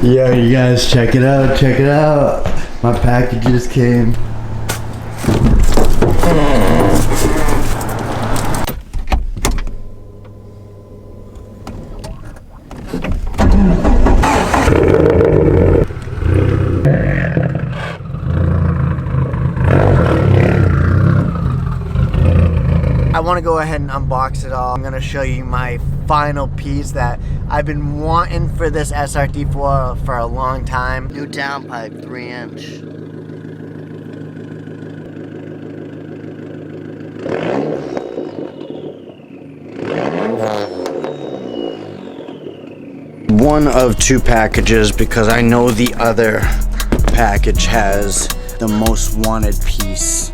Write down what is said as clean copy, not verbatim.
Yo, you guys, check it out, check it out. My package just came. I want to go ahead and unbox it all. I'm going to show you my final piece that I've been wanting for this SRT for a long time. New downpipe, 3-inch. One of two packages because I know the other package has the most wanted piece.